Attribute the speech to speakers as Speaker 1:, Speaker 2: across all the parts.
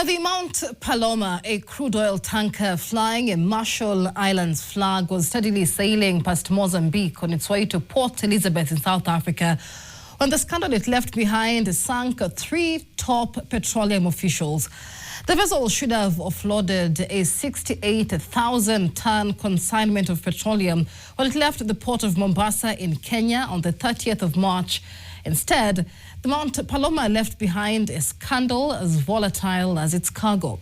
Speaker 1: Now, the Mount Paloma, a crude oil tanker flying a Marshall Islands flag, was steadily sailing past Mozambique on its way to Port Elizabeth in South Africa when the scandal it left behind sank 3 top petroleum officials. The vessel should have offloaded a 68,000-ton consignment of petroleum when it left the Port of Mombasa in Kenya on the 30th of March. Instead, the Mount Paloma left behind a scandal as volatile as its cargo.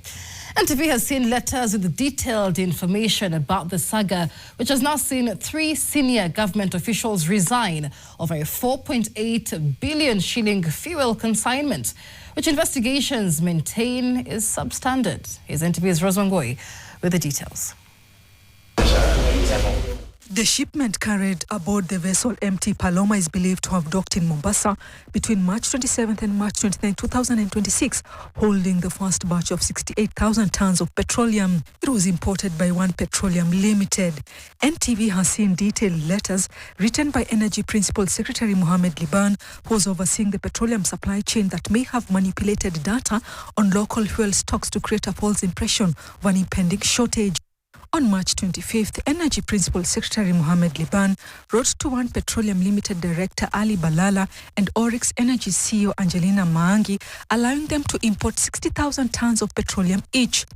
Speaker 1: NTV has seen letters with detailed information about the saga, which has now seen 3 senior government officials resign over a 4.8 billion shilling fuel consignment, which investigations maintain is substandard. Here's NTV's Roswangoi with the details.
Speaker 2: The shipment carried aboard the vessel MT Paloma is believed to have docked in Mombasa between March 27th and March 29, 2026, holding the first batch of 68,000 tons of petroleum. It was imported by One Petroleum Limited. NTV has seen detailed letters written by Energy Principal Secretary Mohammed Liban, who was overseeing the petroleum supply chain, that may have manipulated data on local fuel stocks to create a false impression of an impending shortage. On March 25th, Energy Principal Secretary Mohammed Liban wrote to One Petroleum Limited Director Ali Balala and Oryx Energy CEO Angelina Maangi, allowing them to import 60,000 tons of petroleum each.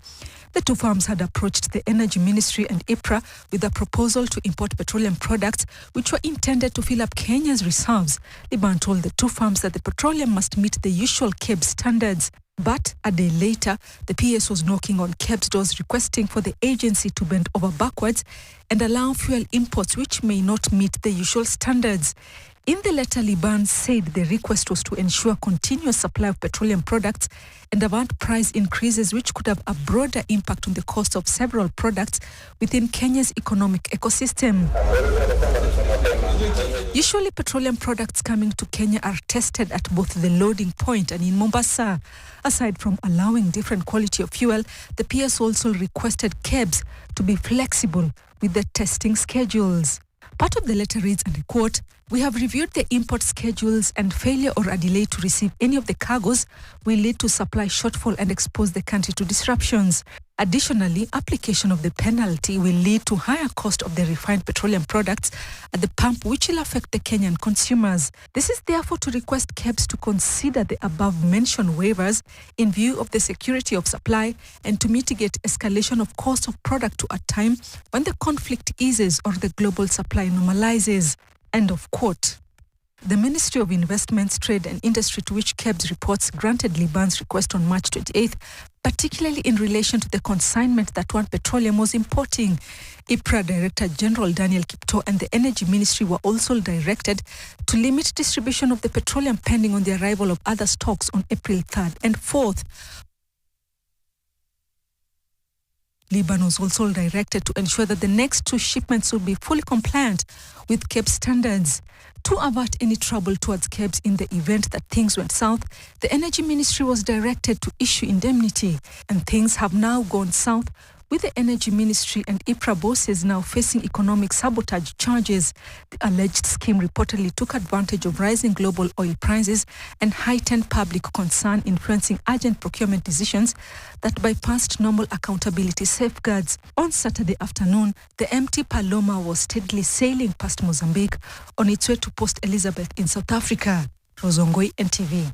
Speaker 2: The two firms had approached the Energy Ministry and IPRA with a proposal to import petroleum products which were intended to fill up Kenya's reserves. Liban told the two firms that the petroleum must meet the usual KEBS standards. But a day later, the PS was knocking on KEBS doors requesting for the agency to bend over backwards and allow fuel imports which may not meet the usual standards. In the letter, Liban said the request was to ensure continuous supply of petroleum products and avert price increases which could have a broader impact on the cost of several products within Kenya's economic ecosystem. Usually, petroleum products coming to Kenya are tested at both the loading point and in Mombasa. Aside from allowing different quality of fuel, the PS also requested KEBS to be flexible with the testing schedules. Part of the letter reads, and I quote, "We have reviewed the import schedules, and failure or a delay to receive any of the cargoes will lead to supply shortfall and expose the country to disruptions. Additionally, application of the penalty will lead to higher cost of the refined petroleum products at the pump, which will affect the Kenyan consumers. This is therefore to request KEBS to consider the above-mentioned waivers in view of the security of supply and to mitigate escalation of cost of product to a time when the conflict eases or the global supply normalizes." End of quote. The Ministry of Investments, Trade and Industry, to which KEBS reports, granted Liban's request on March 28th, particularly in relation to the consignment that One Petroleum was importing. IPRA Director General Daniel Kipto and the Energy Ministry were also directed to limit distribution of the petroleum pending on the arrival of other stocks on April 3rd and 4th. Liban was also directed to ensure that the next 2 shipments will be fully compliant with KEBS standards. To avert any trouble towards KEBS in the event that things went south, the Energy Ministry was directed to issue indemnity, and things have now gone south, with the Energy Ministry and IPRA bosses now facing economic sabotage charges. The alleged scheme reportedly took advantage of rising global oil prices and heightened public concern, influencing urgent procurement decisions that bypassed normal accountability safeguards. On Saturday afternoon, the MT Paloma was steadily sailing past Mozambique on its way to Port Elizabeth in South Africa. Rosongoi, NTV.